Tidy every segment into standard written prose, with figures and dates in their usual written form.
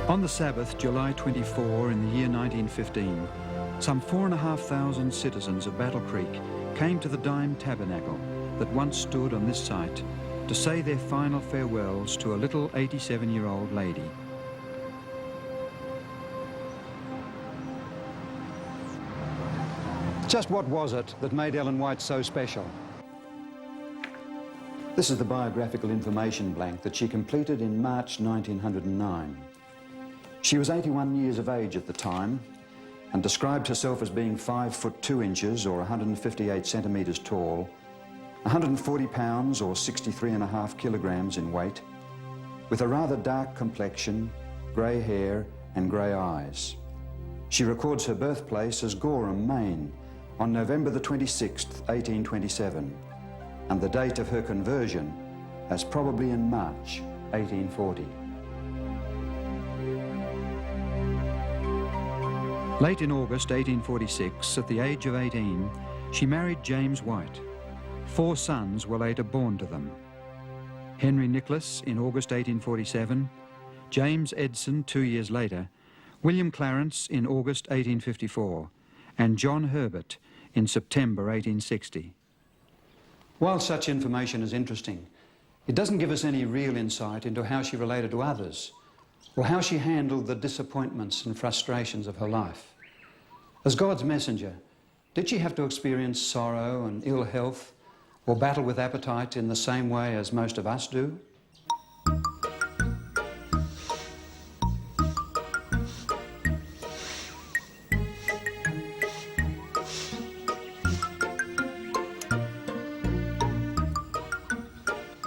On the Sabbath, July 24, in the year 1915, some 4,500 citizens of Battle Creek came to the Dime Tabernacle that once stood on this site to say their final farewells to a little 87-year-old lady. Just what was it that made Ellen White so special? This is the biographical information blank that she completed in March 1909. She was 81 years of age at the time and described herself as being 5 foot 2 inches or 158 centimetres tall, 140 pounds or 63.5 kilograms in weight, with a rather dark complexion, grey hair and grey eyes. She records her birthplace as Gorham, Maine, on November the 26th, 1827, and the date of her conversion as probably in March 1840. Late in August 1846, at the age of 18, she married James White. 4 sons were later born to them. Henry Nicholas in August 1847, James Edson 2 years later, William Clarence in August 1854, and John Herbert in September 1860. While such information is interesting, it doesn't give us any real insight into how she related to others, or how she handled the disappointments and frustrations of her life. As God's messenger, did she have to experience sorrow and ill health, or battle with appetite in the same way as most of us do?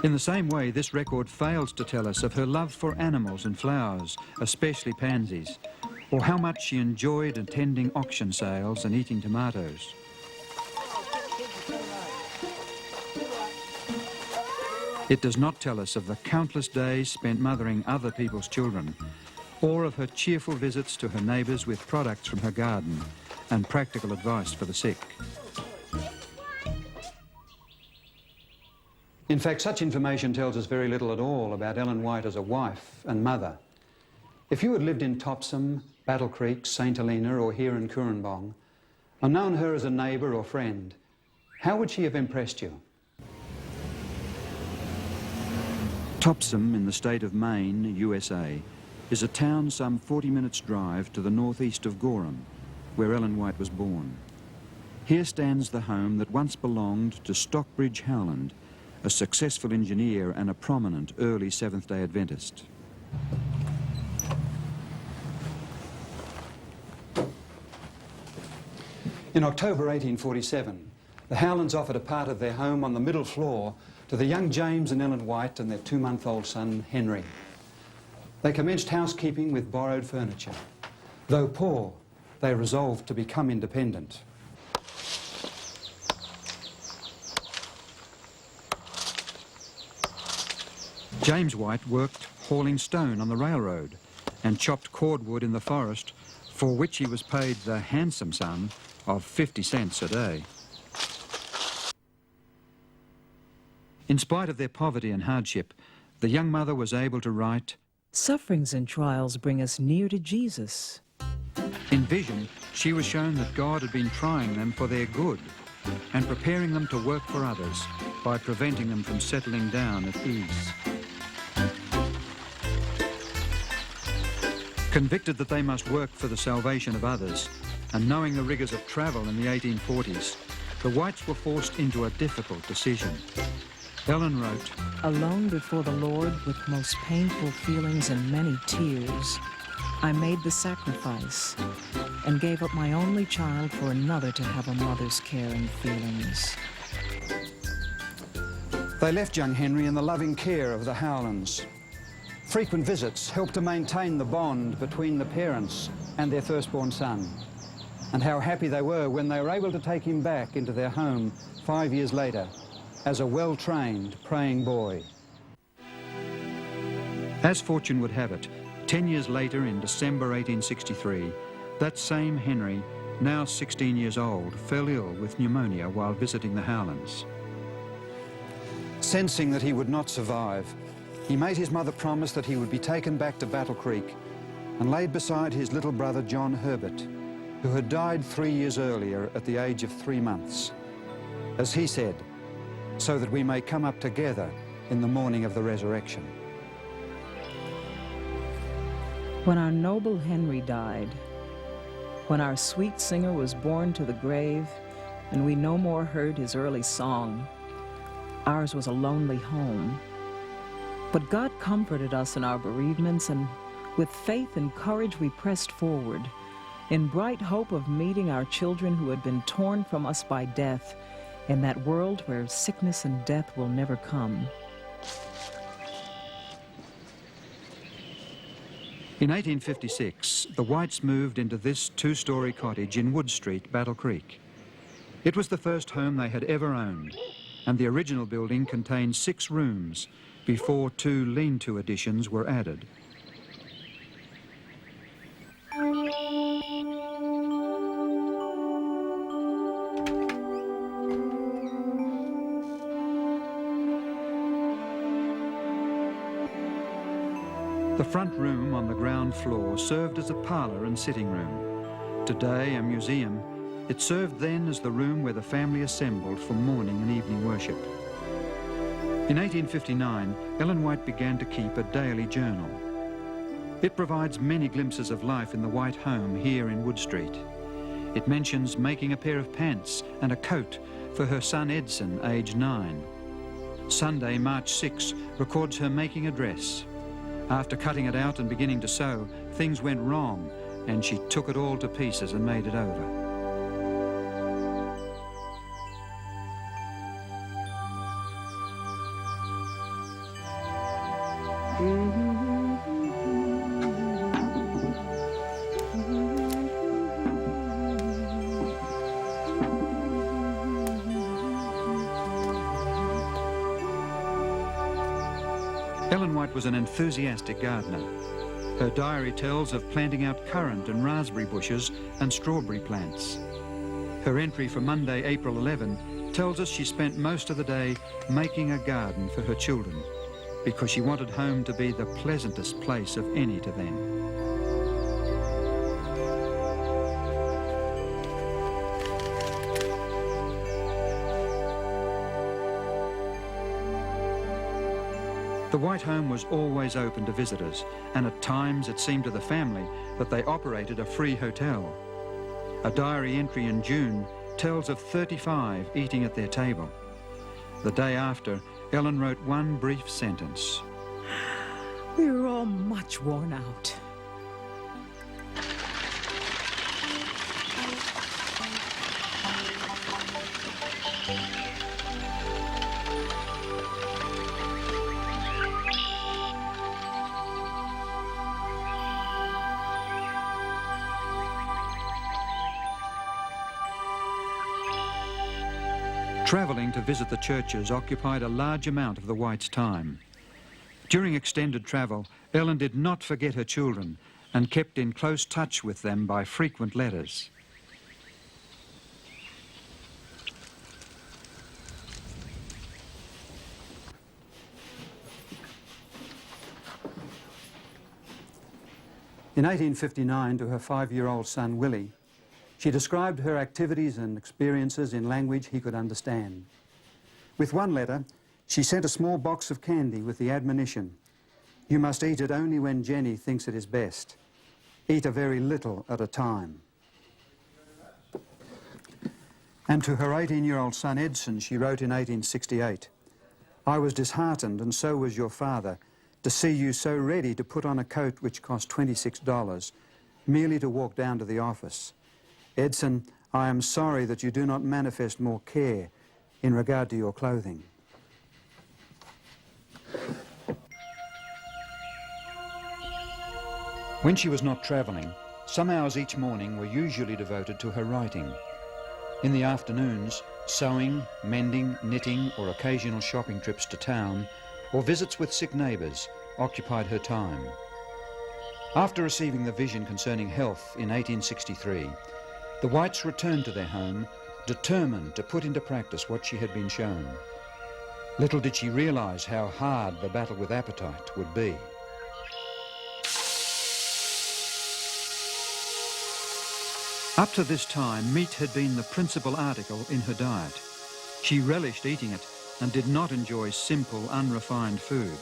In the same way, this record fails to tell us of her love for animals and flowers, especially pansies, or how much she enjoyed attending auction sales and eating tomatoes. It does not tell us of the countless days spent mothering other people's children, or of her cheerful visits to her neighbours with products from her garden and practical advice for the sick. In fact, such information tells us very little at all about Ellen White as a wife and mother. If you had lived in Topsom, Battle Creek, St Helena or here in Cooranbong, and known her as a neighbour or friend, how would she have impressed you? Topsom in the state of Maine, USA, is a town some 40 minutes' drive to the northeast of Gorham, where Ellen White was born. Here stands the home that once belonged to Stockbridge Howland, a successful engineer and a prominent early Seventh-day Adventist. In October 1847, the Howlands offered a part of their home on the middle floor to the young James and Ellen White and their 2-month-old son, Henry. They commenced housekeeping with borrowed furniture. Though poor, they resolved to become independent. James White worked hauling stone on the railroad and chopped cordwood in the forest, for which he was paid the handsome sum of 50 cents a day. In spite of their poverty and hardship, the young mother was able to write, "Sufferings and trials bring us near to Jesus." In vision, she was shown that God had been trying them for their good and preparing them to work for others by preventing them from settling down at ease. Convicted that they must work for the salvation of others, and knowing the rigours of travel in the 1840s, the Whites were forced into a difficult decision. Ellen wrote, "Alone before the Lord with most painful feelings and many tears, I made the sacrifice and gave up my only child for another to have a mother's care and feelings." They left young Henry in the loving care of the Howlands. Frequent visits helped to maintain the bond between the parents and their firstborn son. And how happy they were when they were able to take him back into their home 5 years later as a well-trained praying boy. As fortune would have it, 10 years later in December 1863, that same Henry, now 16 years old, fell ill with pneumonia while visiting the Howlands. Sensing that he would not survive, he made his mother promise that he would be taken back to Battle Creek and laid beside his little brother John Herbert, who had died 3 years earlier at the age of 3 months. As he said, so that we may come up together in the morning of the resurrection. When our noble Henry died, when our sweet singer was borne to the grave, and we no more heard his early song, ours was a lonely home. But God comforted us in our bereavements, and with faith and courage we pressed forward, in bright hope of meeting our children who had been torn from us by death, in that world where sickness and death will never come. In 1856, the Whites moved into this 2-story cottage in Wood Street, Battle Creek. It was the first home they had ever owned, and the original building contained 6 rooms before 2 lean-to additions were added. The front room on the ground floor served as a parlour and sitting room. Today a museum, it served then as the room where the family assembled for morning and evening worship. In 1859, Ellen White began to keep a daily journal. It provides many glimpses of life in the White home here in Wood Street. It mentions making a pair of pants and a coat for her son Edson, aged 9. Sunday, March 6, records her making a dress. After cutting it out and beginning to sew, things went wrong, and she took it all to pieces and made it over. Ellen White was an enthusiastic gardener. Her diary tells of planting out currant and raspberry bushes and strawberry plants. Her entry for Monday, April 11, tells us she spent most of the day making a garden for her children because she wanted home to be the pleasantest place of any to them. The White home was always open to visitors, and at times it seemed to the family that they operated a free hotel. A diary entry in June tells of 35 eating at their table. The day after, Ellen wrote one brief sentence. We were all much worn out. Travelling to visit the churches occupied a large amount of the Whites' time. During extended travel, Ellen did not forget her children and kept in close touch with them by frequent letters. In 1859, to her 5-year-old son, Willie, she described her activities and experiences in language he could understand. With one letter, she sent a small box of candy with the admonition, "You must eat it only when Jenny thinks it is best. Eat a very little at a time." And to her 18-year-old son Edson, she wrote in 1868, "I was disheartened, and so was your father, to see you so ready to put on a coat which cost $26, merely to walk down to the office. Edson, I am sorry that you do not manifest more care in regard to your clothing." When she was not travelling, some hours each morning were usually devoted to her writing. In the afternoons, sewing, mending, knitting, or occasional shopping trips to town, or visits with sick neighbours occupied her time. After receiving the vision concerning health in 1863, the Whites returned to their home, determined to put into practice what she had been shown. Little did she realise how hard the battle with appetite would be. Up to this time, meat had been the principal article in her diet. She relished eating it and did not enjoy simple, unrefined food.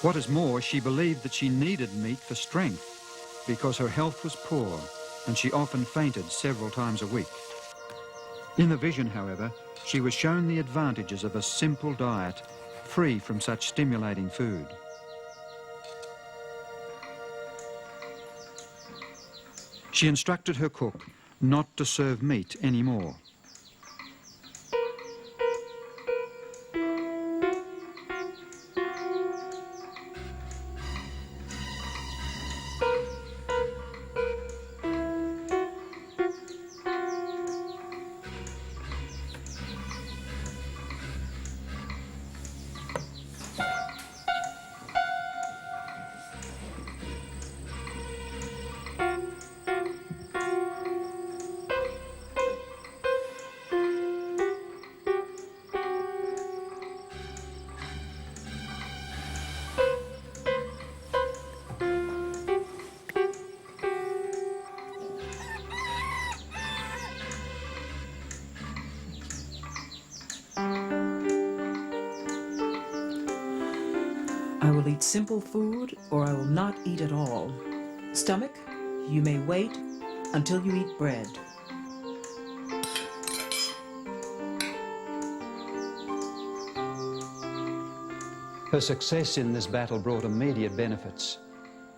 What is more, she believed that she needed meat for strength because her health was poor and she often fainted several times a week. In the vision, however, she was shown the advantages of a simple diet free from such stimulating food. She instructed her cook not to serve meat anymore. I will eat simple food, or I will not eat at all. Stomach, you may wait until you eat bread. Her success in this battle brought immediate benefits.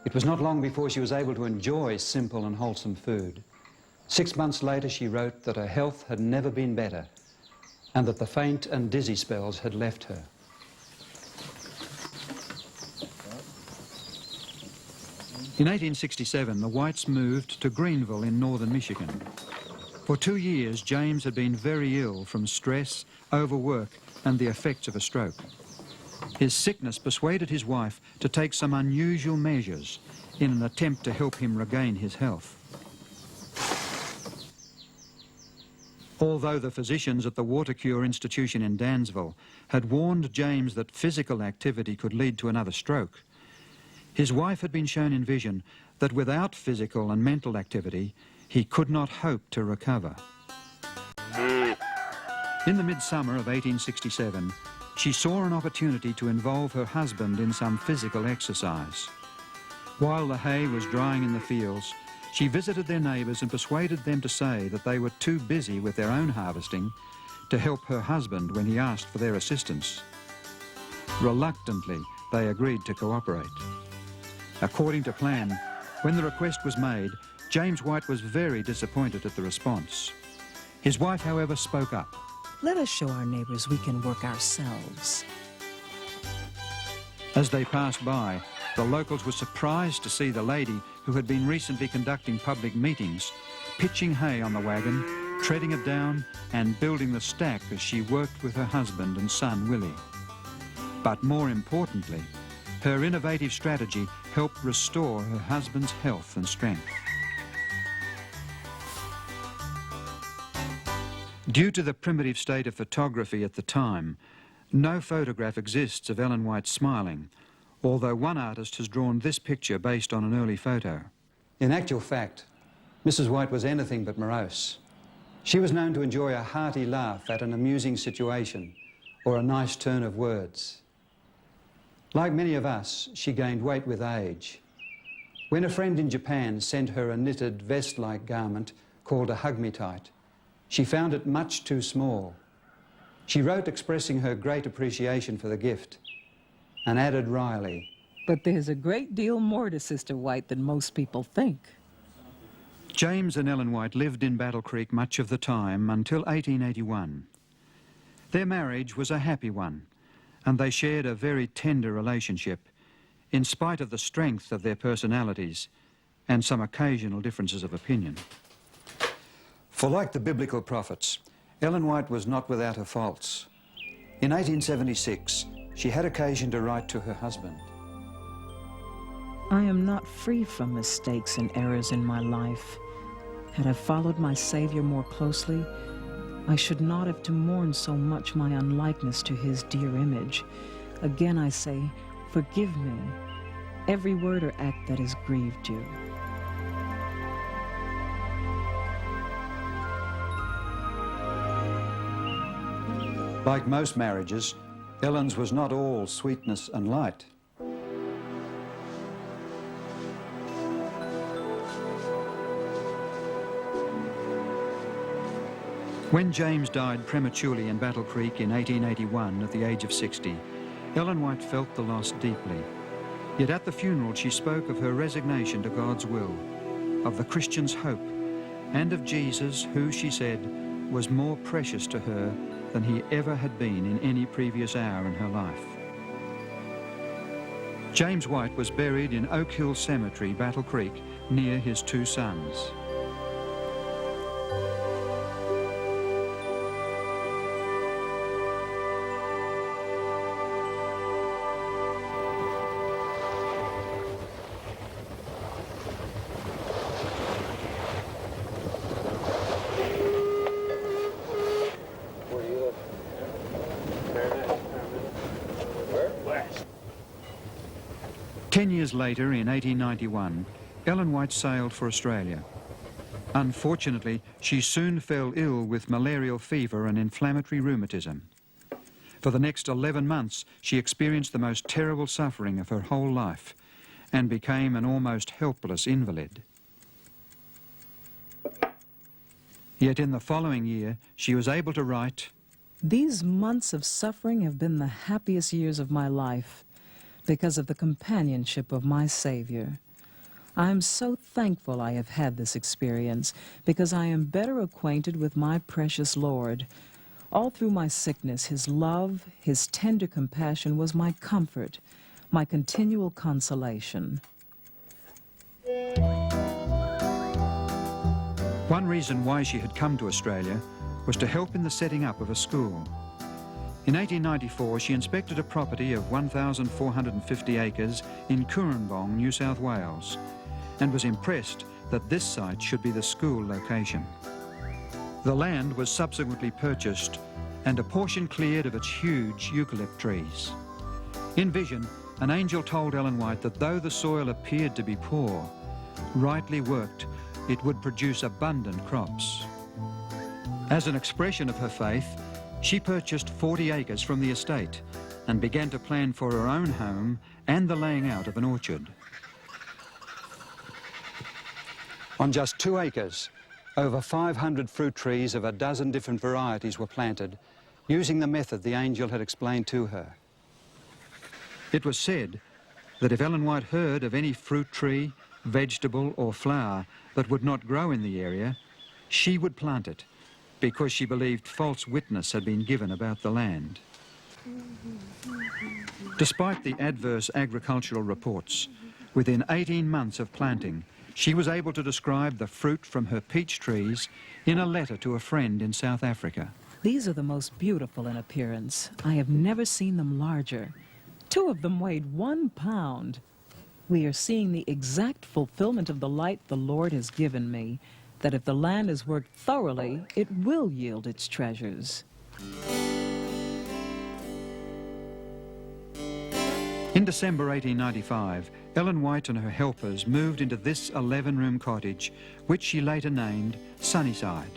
It was not long before she was able to enjoy simple and wholesome food. 6 months later, she wrote that her health had never been better and that the faint and dizzy spells had left her. In 1867, the Whites moved to Greenville in northern Michigan. For 2 years, James had been very ill from stress, overwork, and the effects of a stroke. His sickness persuaded his wife to take some unusual measures in an attempt to help him regain his health. Although the physicians at the Water Cure Institution in Dansville had warned James that physical activity could lead to another stroke, his wife had been shown in vision that without physical and mental activity, he could not hope to recover. In the midsummer of 1867, she saw an opportunity to involve her husband in some physical exercise. While the hay was drying in the fields, she visited their neighbours and persuaded them to say that they were too busy with their own harvesting to help her husband when he asked for their assistance. Reluctantly, they agreed to cooperate. According to plan, when the request was made, James White was very disappointed at the response. His wife, however, spoke up. Let us show our neighbors we can work ourselves. As they passed by, the locals were surprised to see the lady who had been recently conducting public meetings, pitching hay on the wagon, treading it down, and building the stack as she worked with her husband and son, Willie. But more importantly, her innovative strategy helped restore her husband's health and strength. Due to the primitive state of photography at the time, no photograph exists of Ellen White smiling, although one artist has drawn this picture based on an early photo. In actual fact, Mrs. White was anything but morose. She was known to enjoy a hearty laugh at an amusing situation or a nice turn of words. Like many of us, she gained weight with age. When a friend in Japan sent her a knitted vest-like garment called a hug-me-tight, she found it much too small. She wrote expressing her great appreciation for the gift and added wryly, But there's a great deal more to Sister White than most people think. James and Ellen White lived in Battle Creek much of the time until 1881. Their marriage was a happy one, and they shared a very tender relationship, in spite of the strength of their personalities and some occasional differences of opinion. For like the biblical prophets, Ellen White was not without her faults. In 1876, she had occasion to write to her husband. I am not free from mistakes and errors in my life. Had I followed my Savior more closely, I should not have to mourn so much my unlikeness to his dear image. Again I say, forgive me, every word or act that has grieved you. Like most marriages, Ellen's was not all sweetness and light. When James died prematurely in Battle Creek in 1881 at the age of 60, Ellen White felt the loss deeply. Yet at the funeral she spoke of her resignation to God's will, of the Christian's hope, and of Jesus, who, she said, was more precious to her than he ever had been in any previous hour in her life. James White was buried in Oak Hill Cemetery, Battle Creek, near his two sons. Where do you live? Where? West. 10 years later, in 1891, Ellen White sailed for Australia. Unfortunately, she soon fell ill with malarial fever and inflammatory rheumatism. For the next 11 months, she experienced the most terrible suffering of her whole life and became an almost helpless invalid. Yet in the following year, she was able to write, These months of suffering have been the happiest years of my life because of the companionship of my Savior. I am so thankful I have had this experience because I am better acquainted with my precious Lord. All through my sickness, His love, His tender compassion was my comfort, my continual consolation. One reason why she had come to Australia was to help in the setting up of a school. In 1894, she inspected a property of 1,450 acres in Coorambong, New South Wales, and was impressed that this site should be the school location. The land was subsequently purchased and a portion cleared of its huge eucalypt trees. In vision, an angel told Ellen White that though the soil appeared to be poor, rightly worked, it would produce abundant crops. As an expression of her faith, she purchased 40 acres from the estate and began to plan for her own home and the laying out of an orchard. On just 2 acres, over 500 fruit trees of a dozen different varieties were planted, using the method the angel had explained to her. It was said that if Ellen White heard of any fruit tree, vegetable or flower that would not grow in the area, she would plant it, because she believed false witness had been given about the land. Despite the adverse agricultural reports, within 18 months of planting, she was able to describe the fruit from her peach trees in a letter to a friend in South Africa. These are the most beautiful in appearance. I have never seen them larger. 2 of them weighed 1 pound. We are seeing the exact fulfillment of the light the Lord has given me, that if the land is worked thoroughly, it will yield its treasures. In December 1895, Ellen White and her helpers moved into this 11-room cottage, which she later named Sunnyside.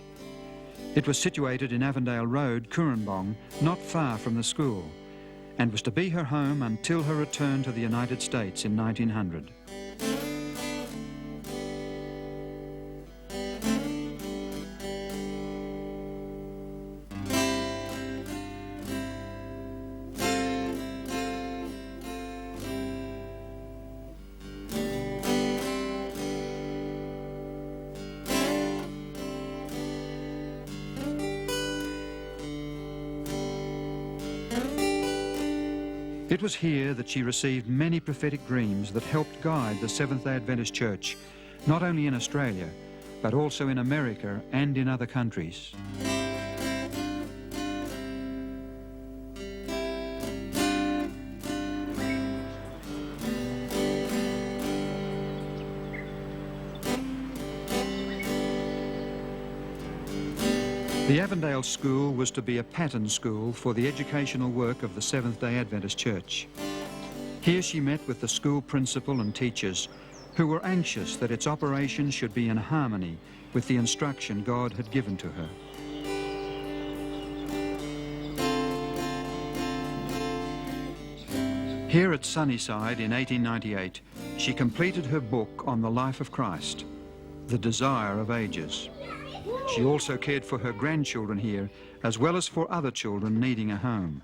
It was situated in Avondale Road, Coorambong, not far from the school, and was to be her home until her return to the United States in 1900. It was here that she received many prophetic dreams that helped guide the Seventh-day Adventist Church, not only in Australia, but also in America and in other countries. The Avondale School was to be a pattern school for the educational work of the Seventh-day Adventist Church. Here she met with the school principal and teachers, who were anxious that its operation should be in harmony with the instruction God had given to her. Here at Sunnyside in 1898, she completed her book on the life of Christ, The Desire of Ages. She also cared for her grandchildren here, as well as for other children needing a home.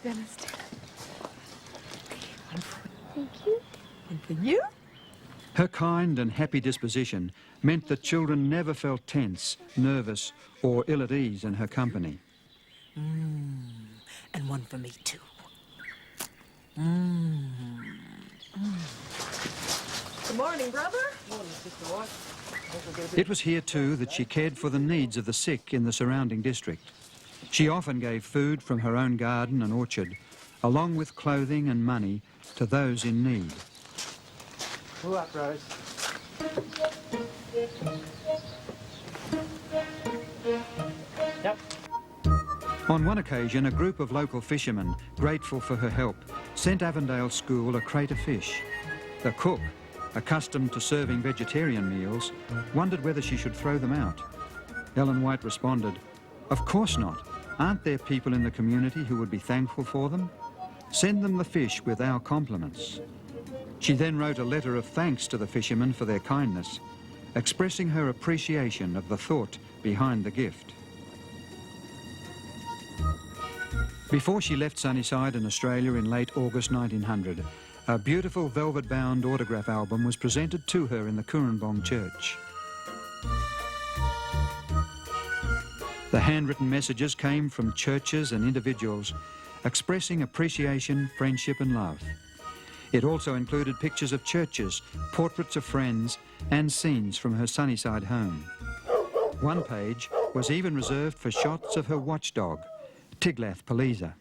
Thank you. And for you? Her kind and happy disposition meant that children never felt tense, nervous, or ill at ease in her company. And one for me, too. Good morning, brother. Morning, Sister White. It was here too that she cared for the needs of the sick in the surrounding district. She often gave food from her own garden and orchard, along with clothing and money, to those in need. Pull up, Rose. Yep. On one occasion, a group of local fishermen, grateful for her help, sent Avondale School a crate of fish. The cook, accustomed to serving vegetarian meals, wondered whether she should throw them out. Ellen White responded, "Of course not. Aren't there people in the community who would be thankful for them? Send them the fish with our compliments." She then wrote a letter of thanks to the fishermen for their kindness, expressing her appreciation of the thought behind the gift. Before she left Sunnyside in Australia in late August 1900, a beautiful velvet-bound autograph album was presented to her in the Coorambong Church. The handwritten messages came from churches and individuals expressing appreciation, friendship and love. It also included pictures of churches, portraits of friends and scenes from her Sunnyside home. One page was even reserved for shots of her watchdog, Tiglath-Pileser.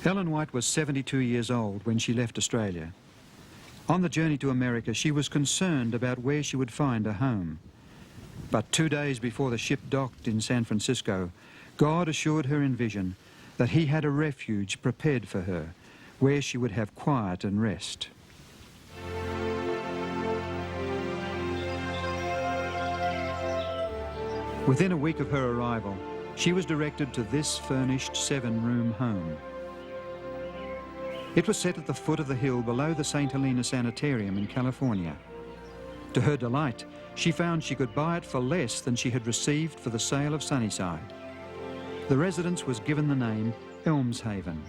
Ellen White was 72 years old when she left Australia. On the journey to America, she was concerned about where she would find a home. But 2 days before the ship docked in San Francisco, God assured her in vision that he had a refuge prepared for her, where she would have quiet and rest. Within a week of her arrival, she was directed to this furnished 7-room home. It was set at the foot of the hill below the St. Helena Sanitarium in California. To her delight, she found she could buy it for less than she had received for the sale of Sunnyside. The residence was given the name Elmshaven,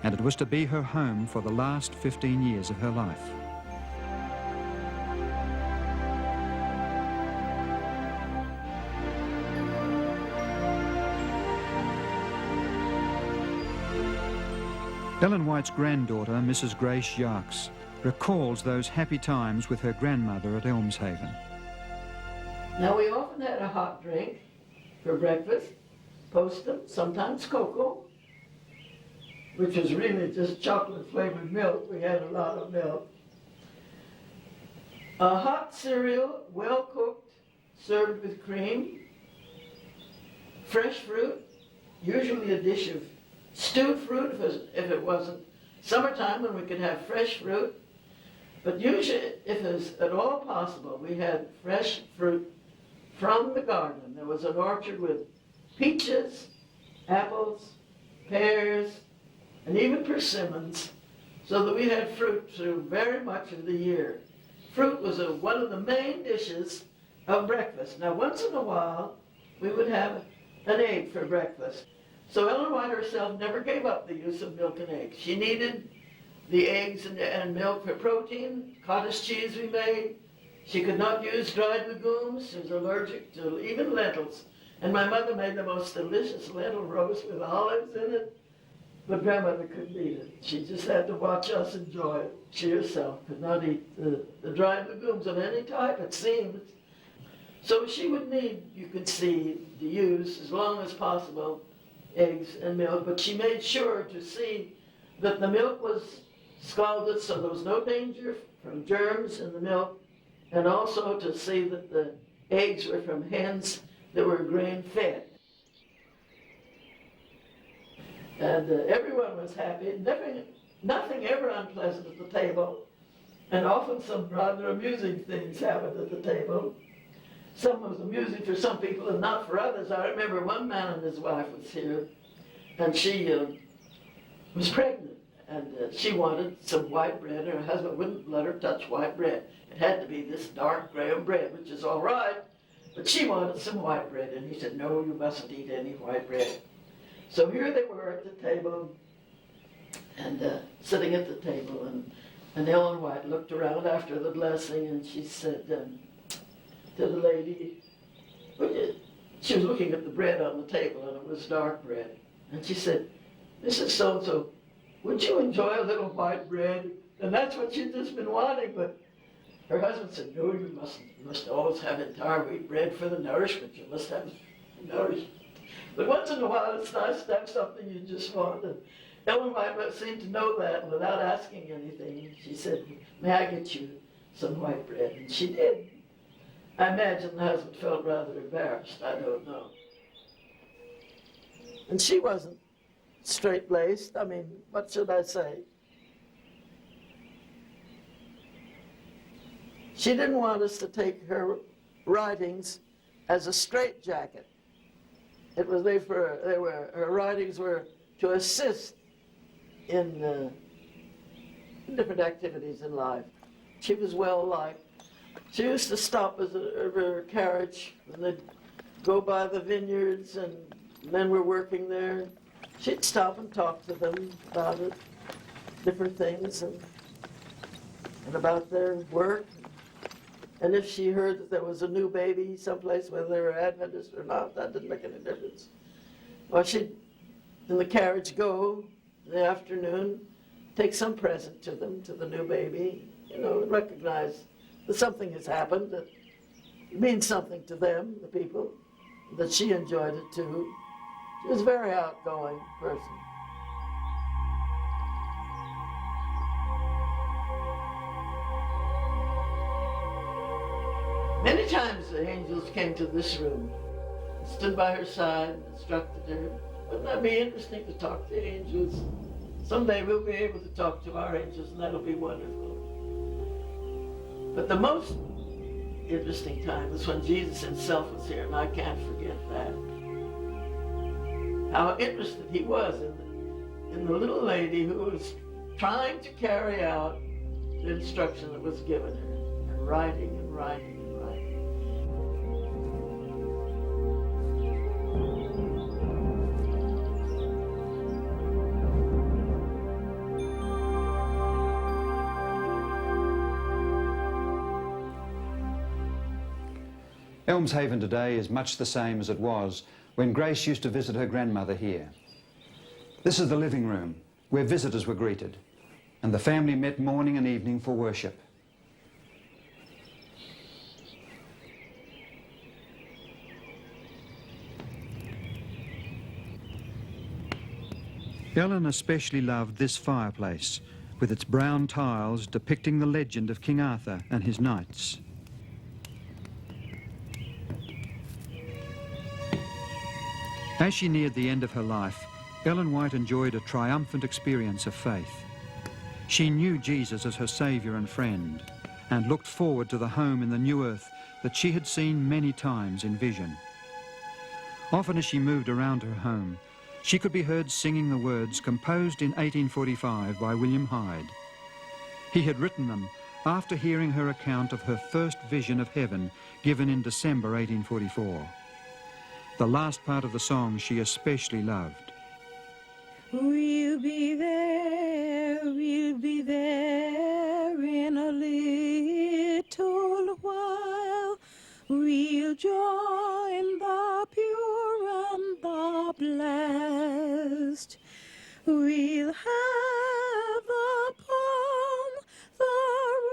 and it was to be her home for the last 15 years of her life. Ellen White's granddaughter, Mrs. Grace Jacques, recalls those happy times with her grandmother at Elmshaven. Now, we often had a hot drink for breakfast, postum, sometimes cocoa, which was really just chocolate-flavored milk. We had a lot of milk. A hot cereal, well-cooked, served with cream. Fresh fruit, usually a dish of stewed fruit if it wasn't summertime when we could have fresh fruit. But usually, if it was at all possible, we had fresh fruit from the garden. There was an orchard with peaches, apples, pears, and even persimmons, so that we had fruit through very much of the year. Fruit was one of the main dishes of breakfast. Now, once in a while, we would have an egg for breakfast. So Ellen White herself never gave up the use of milk and eggs. She needed the eggs and milk for protein, cottage cheese we made. She could not use dried legumes. She was allergic to even lentils. And my mother made the most delicious lentil roast with olives in it. But grandmother couldn't eat it. She just had to watch us enjoy it. She herself could not eat the dried legumes of any type, it seems. So she would need, you could see, to use, as long as possible, eggs and milk, but she made sure to see that the milk was scalded so there was no danger from germs in the milk, and also to see that the eggs were from hens that were grain-fed. And everyone was happy, nothing ever unpleasant at the table, and often some rather amusing things happened at the table. some was amusing for some people and not for others. I remember one man and his wife was here, and she was pregnant, and she wanted some white bread, and her husband wouldn't let her touch white bread. It had to be this dark graham bread, which is all right, but she wanted some white bread, and he said, no, you mustn't eat any white bread. So here they were at the table, and sitting at the table, and Ellen White looked around after the blessing, and she said to the lady, she was looking at the bread on the table, and it was dark bread, and she said, Mrs. So-and-so, would you enjoy a little white bread? And that's what she'd just been wanting, but her husband said, no, you mustn't. You must always have entire wheat bread for the nourishment. You must have nourishment. But once in a while, it's nice to have something you just want. And Ellen White seemed to know that, and without asking anything, she said, may I get you some white bread? And she did. I imagine the husband felt rather embarrassed. I don't know. And she wasn't straight-laced. I mean, what should I say? She didn't want us to take her writings as a straitjacket. Her writings were to assist in different activities in life. She was well liked. She used to stop as her carriage when they'd go by the vineyards and men were working there. She'd stop and talk to them about it, different things, and about their work. And if she heard that there was a new baby someplace, whether they were Adventist or not, that didn't make any difference. Well, she'd, in the carriage, go in the afternoon, take some present to them, to the new baby, and recognize that something has happened, that it means something to them, the people, that she enjoyed it too. She was a very outgoing person. Many times the angels came to this room, stood by her side, instructed her. Wouldn't that be interesting to talk to angels? Someday we'll be able to talk to our angels, and that'll be wonderful. But the most interesting time was when Jesus himself was here, and I can't forget that. How interested he was in the little lady who was trying to carry out the instruction that was given her, and writing and writing. Elmshaven today is much the same as it was when Grace used to visit her grandmother here. This is the living room where visitors were greeted, and the family met morning and evening for worship. Ellen especially loved this fireplace, with its brown tiles depicting the legend of King Arthur and his knights. As she neared the end of her life, Ellen White enjoyed a triumphant experience of faith. She knew Jesus as her Saviour and friend, and looked forward to the home in the new earth that she had seen many times in vision. Often as she moved around her home, she could be heard singing the words composed in 1845 by William Hyde. He had written them after hearing her account of her first vision of heaven given in December 1844. The last part of the song she especially loved. We'll be there in a little while. We'll join the pure and the blessed. We'll have the palm, the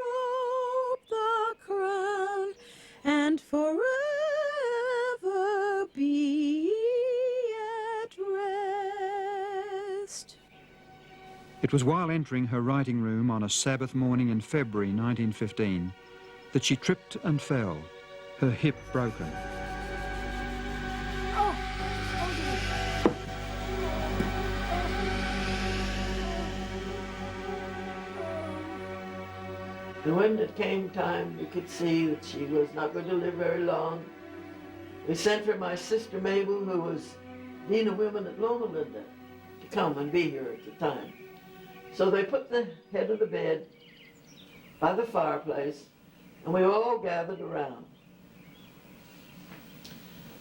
robe, the crown, and forever be at rest. It was while entering her writing room on a Sabbath morning in February 1915 that she tripped and fell, her hip broken. And when it came time, you could see that she was not going to live very long. We sent for my sister Mabel, who was Dean of Women at Loma Linda, to come and be here at the time. So they put the head of the bed by the fireplace, and we all gathered around.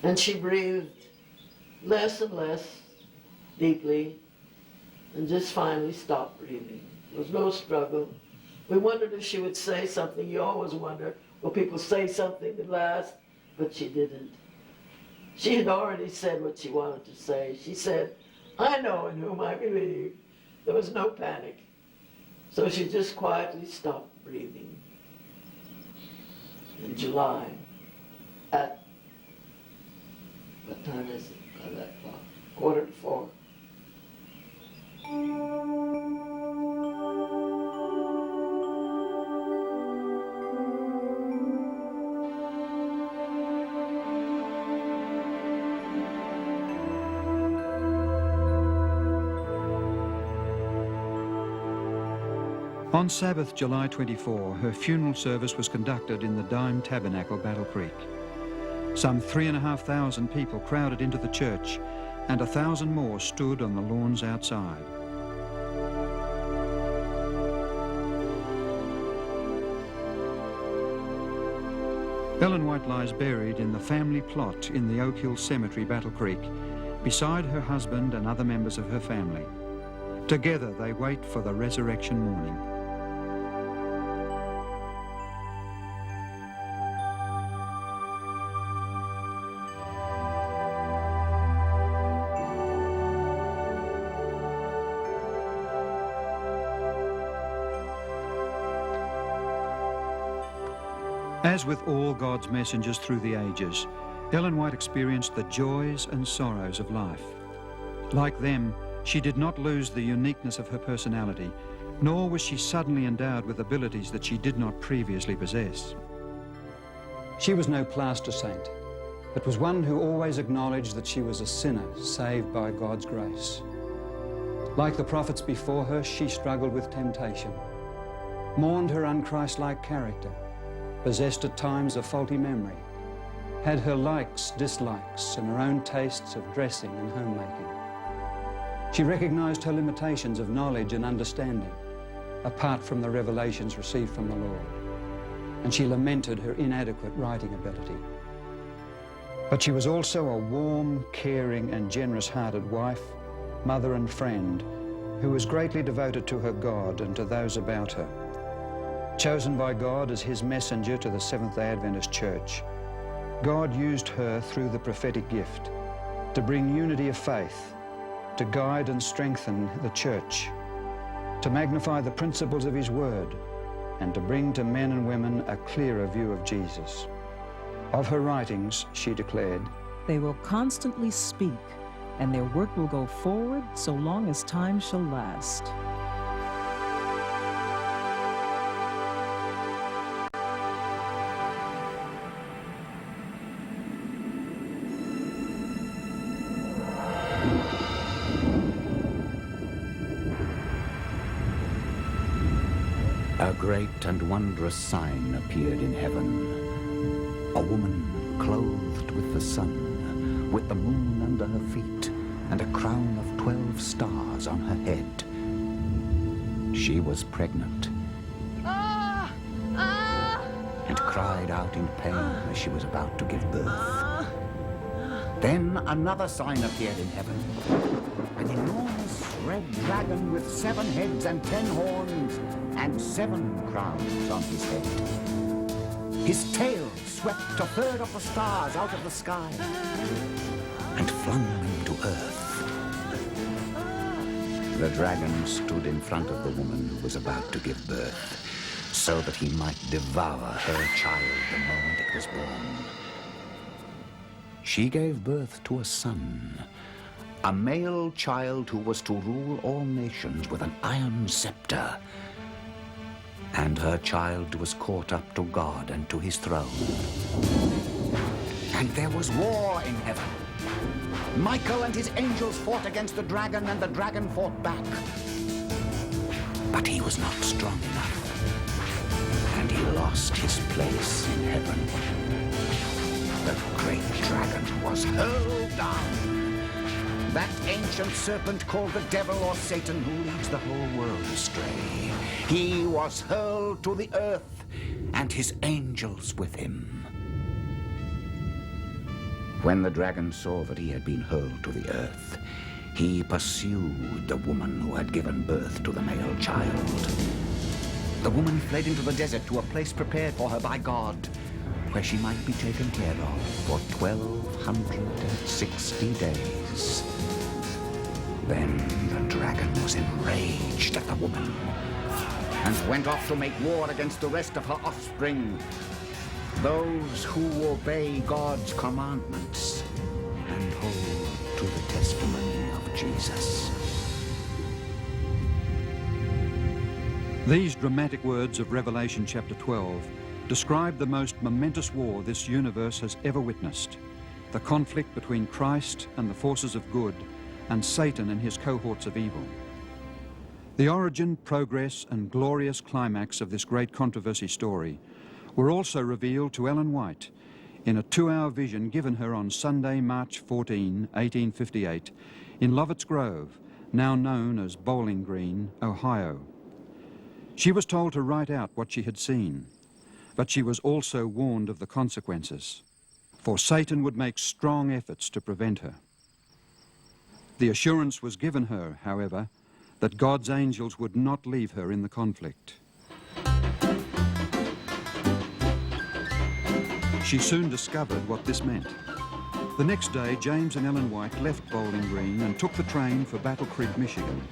And she breathed less and less deeply, and just finally stopped breathing. There was no struggle. We wondered if she would say something. You always wonder, will people say something at last? But she didn't. She had already said what she wanted to say. She said, "I know in whom I believe." There was no panic. So she just quietly stopped breathing. In July, at, what time is it by that clock? 3:45. On Sabbath, July 24, her funeral service was conducted in the Dime Tabernacle, Battle Creek. Some 3,500 people crowded into the church, and 1,000 more stood on the lawns outside. Ellen White lies buried in the family plot in the Oak Hill Cemetery, Battle Creek, beside her husband and other members of her family. Together they wait for the resurrection morning. As with all God's messengers through the ages, Ellen White experienced the joys and sorrows of life. Like them, she did not lose the uniqueness of her personality, nor was she suddenly endowed with abilities that she did not previously possess. She was no plaster saint, but was one who always acknowledged that she was a sinner saved by God's grace. Like the prophets before her, she struggled with temptation, mourned her unchristlike character, possessed at times a faulty memory, had her likes, dislikes, and her own tastes of dressing and homemaking. She recognized her limitations of knowledge and understanding, apart from the revelations received from the Lord, and she lamented her inadequate writing ability. But she was also a warm, caring, and generous-hearted wife, mother, and friend who was greatly devoted to her God and to those about her. Chosen by God as his messenger to the Seventh-day Adventist Church, God used her through the prophetic gift to bring unity of faith, to guide and strengthen the church, to magnify the principles of his word, and to bring to men and women a clearer view of Jesus. Of her writings, she declared, They will constantly speak, and their work will go forward so long as time shall last. A great and wondrous sign appeared in heaven. A woman clothed with the sun, with the moon under her feet, and a crown of 12 stars on her head. She was pregnant and cried out in pain as she was about to give birth. Then another sign appeared in heaven. An enormous red dragon with 7 heads and 10 horns and 7 crowns on his head. His tail swept a third of the stars out of the sky and flung them to earth. The dragon stood in front of the woman who was about to give birth, so that he might devour her child the moment it was born. She gave birth to a son, a male child who was to rule all nations with an iron scepter. And her child was caught up to God and to his throne. And there was war in heaven. Michael and his angels fought against the dragon, and the dragon fought back. But he was not strong enough, and he lost his place in heaven. The great dragon was hurled down. That ancient serpent called the devil or Satan, who leads the whole world astray. He was hurled to the earth, and his angels with him. When the dragon saw that he had been hurled to the earth, he pursued the woman who had given birth to the male child. The woman fled into the desert to a place prepared for her by God, where she might be taken care of for 1,260 days. Then the dragon was enraged at the woman and went off to make war against the rest of her offspring, those who obey God's commandments and hold to the testimony of Jesus. These dramatic words of Revelation chapter 12 describe the most momentous war this universe has ever witnessed, the conflict between Christ and the forces of good and Satan and his cohorts of evil. The origin, progress, and glorious climax of this great controversy story were also revealed to Ellen White in a 2-hour vision given her on Sunday, March 14, 1858, in Lovett's Grove, now known as Bowling Green, Ohio. She was told to write out what she had seen, but she was also warned of the consequences, for Satan would make strong efforts to prevent her. The assurance was given her, however, that God's angels would not leave her in the conflict. She soon discovered what this meant. The next day, James and Ellen White left Bowling Green and took the train for Battle Creek, Michigan.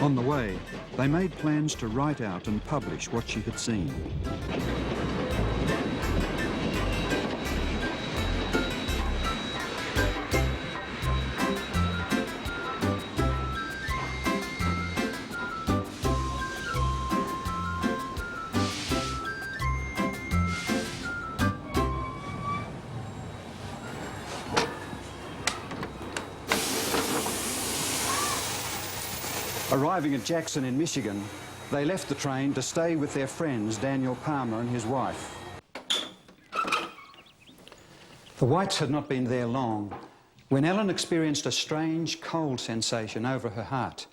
On the way, they made plans to write out and publish what she had seen. Arriving at Jackson in Michigan, they left the train to stay with their friends Daniel Palmer and his wife. The Whites had not been there long when Ellen experienced a strange cold sensation over her heart.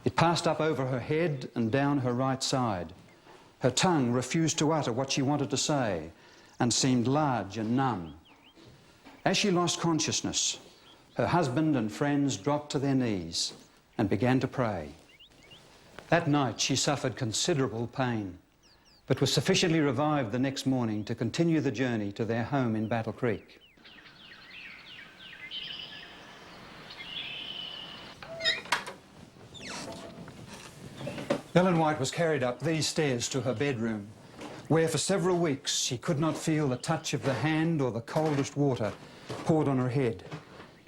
It passed up over her head and down her right side. Her tongue refused to utter what she wanted to say and seemed large and numb. As she lost consciousness, her husband and friends dropped to their knees and began to pray. That night she suffered considerable pain, but was sufficiently revived the next morning to continue the journey to their home in Battle Creek. Ellen White was carried up these stairs to her bedroom, where for several weeks she could not feel the touch of the hand or the coldest water poured on her head.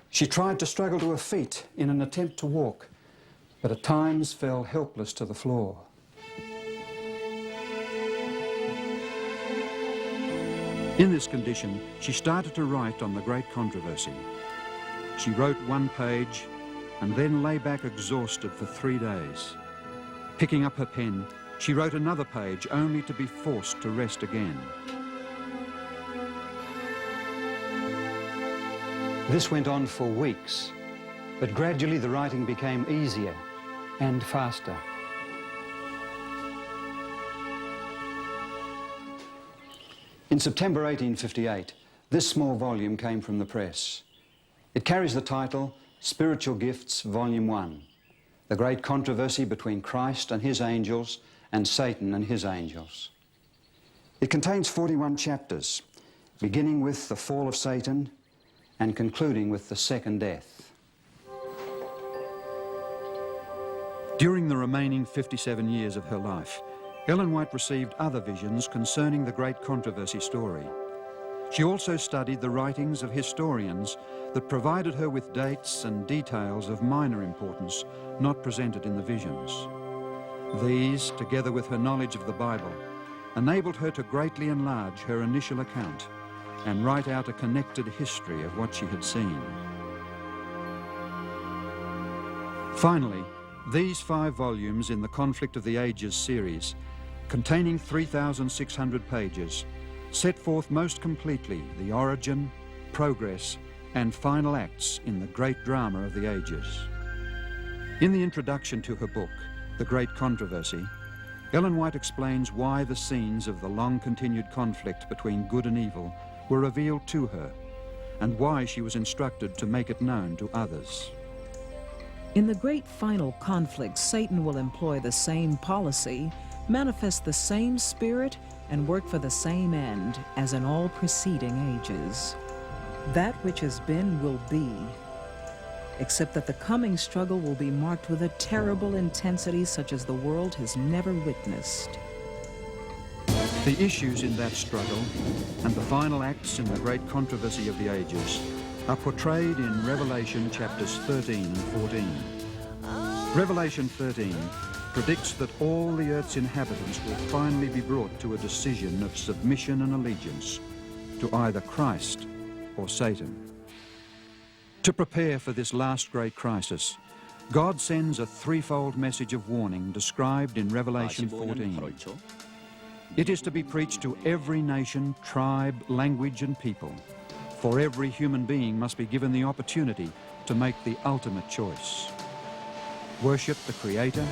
She tried to struggle to her feet in an attempt to walk, but at times fell helpless to the floor. In this condition, she started to write on the great controversy. She wrote one page and then lay back exhausted for 3 days. Picking up her pen, she wrote another page only to be forced to rest again. This went on for weeks, but gradually the writing became easier and faster. In September 1858, this small volume came from the press. It carries the title, Spiritual Gifts, Volume 1, The Great Controversy Between Christ and His Angels and Satan and His Angels. It contains 41 chapters, beginning with the fall of Satan and concluding with the second death. During the remaining 57 years of her life, Ellen White received other visions concerning the great controversy story. She also studied the writings of historians that provided her with dates and details of minor importance not presented in the visions. These, together with her knowledge of the Bible, enabled her to greatly enlarge her initial account and write out a connected history of what she had seen. Finally, these 5 volumes in the Conflict of the Ages series, containing 3,600 pages, set forth most completely the origin, progress, and final acts in the great drama of the ages. In the introduction to her book, The Great Controversy, Ellen White explains why the scenes of the long-continued conflict between good and evil were revealed to her, and why she was instructed to make it known to others. In the great final conflict, Satan will employ the same policy, manifest the same spirit, and work for the same end as in all preceding ages. That which has been will be, except that the coming struggle will be marked with a terrible intensity such as the world has never witnessed. The issues in that struggle and the final acts in the great controversy of the ages are portrayed in Revelation chapters 13 and 14. Revelation 13 predicts that all the earth's inhabitants will finally be brought to a decision of submission and allegiance to either Christ or Satan. To prepare for this last great crisis, God sends a threefold message of warning described in Revelation 14. It is to be preached to every nation, tribe, language, and people, for every human being must be given the opportunity to make the ultimate choice. Worship the Creator,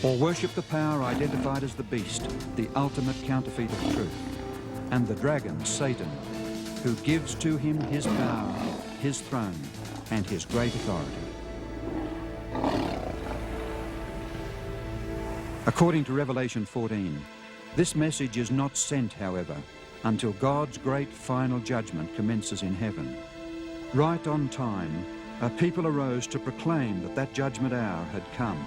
or worship the power identified as the beast, the ultimate counterfeit of truth, and the dragon, Satan, who gives to him his power, his throne, and his great authority. According to Revelation 14, this message is not sent, however, until God's great final judgment commences in heaven. Right on time, a people arose to proclaim that that judgment hour had come.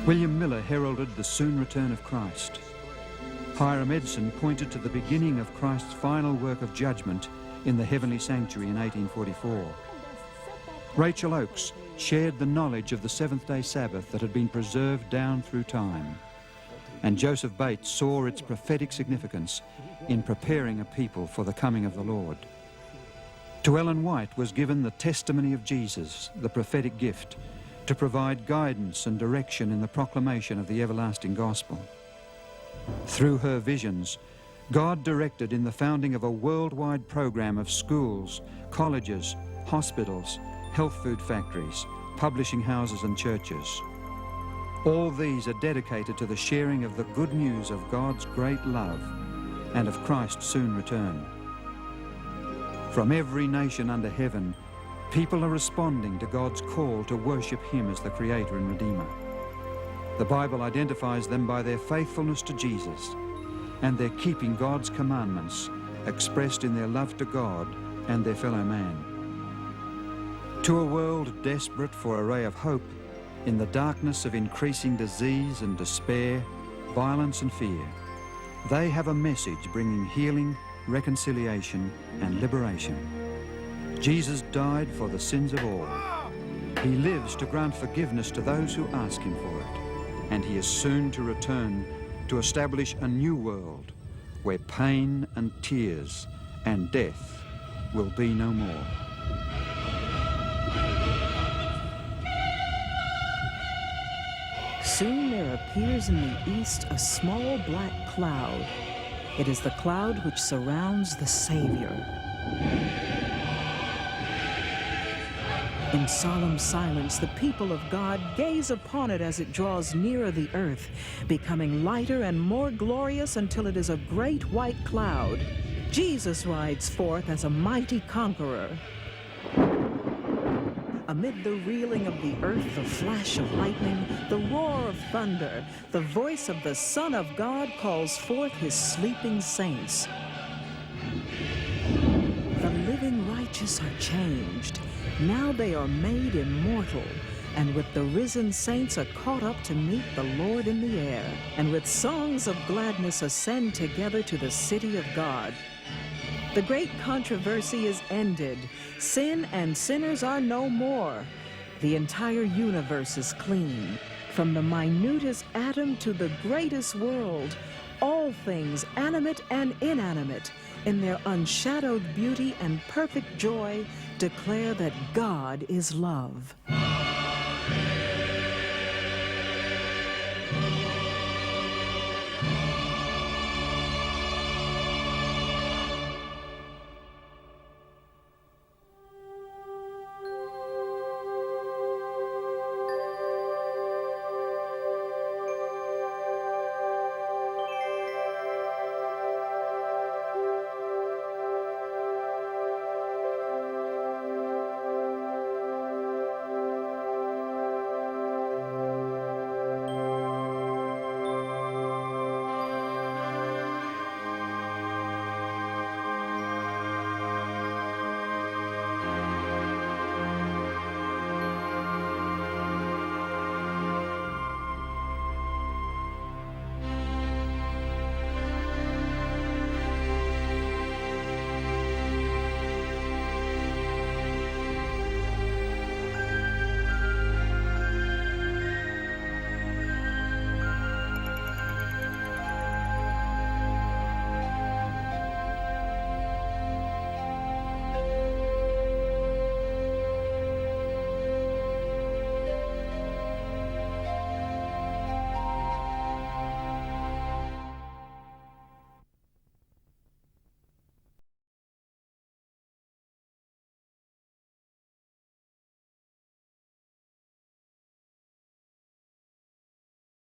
William Miller heralded the soon return of Christ. Hiram Edson pointed to the beginning of Christ's final work of judgment in the heavenly sanctuary in 1844. Rachel Oakes shared the knowledge of the seventh-day Sabbath that had been preserved down through time. And Joseph Bates saw its prophetic significance in preparing a people for the coming of the Lord. To Ellen White was given the testimony of Jesus, the prophetic gift, to provide guidance and direction in the proclamation of the everlasting gospel. Through her visions, God directed in the founding of a worldwide program of schools, colleges, hospitals, health food factories, publishing houses and churches. All these are dedicated to the sharing of the good news of God's great love and of Christ's soon return. From every nation under heaven, people are responding to God's call to worship Him as the Creator and Redeemer. The Bible identifies them by their faithfulness to Jesus and their keeping God's commandments, expressed in their love to God and their fellow man. To a world desperate for a ray of hope, in the darkness of increasing disease and despair, violence and fear, they have a message bringing healing, reconciliation, and liberation. Jesus died for the sins of all. He lives to grant forgiveness to those who ask Him for it, and He is soon to return to establish a new world where pain and tears and death will be no more. Soon there appears in the east a small black cloud. It is the cloud which surrounds the Savior. In solemn silence, the people of God gaze upon it as it draws nearer the earth, becoming lighter and more glorious until it is a great white cloud. Jesus rides forth as a mighty conqueror. Amid the reeling of the earth, the flash of lightning, the roar of thunder, the voice of the Son of God calls forth His sleeping saints. The living righteous are changed. Now they are made immortal, and with the risen saints are caught up to meet the Lord in the air, and with songs of gladness ascend together to the city of God. The great controversy is ended. Sin and sinners are no more. The entire universe is clean. From the minutest atom to the greatest world, all things, animate and inanimate, in their unshadowed beauty and perfect joy, declare that God is love.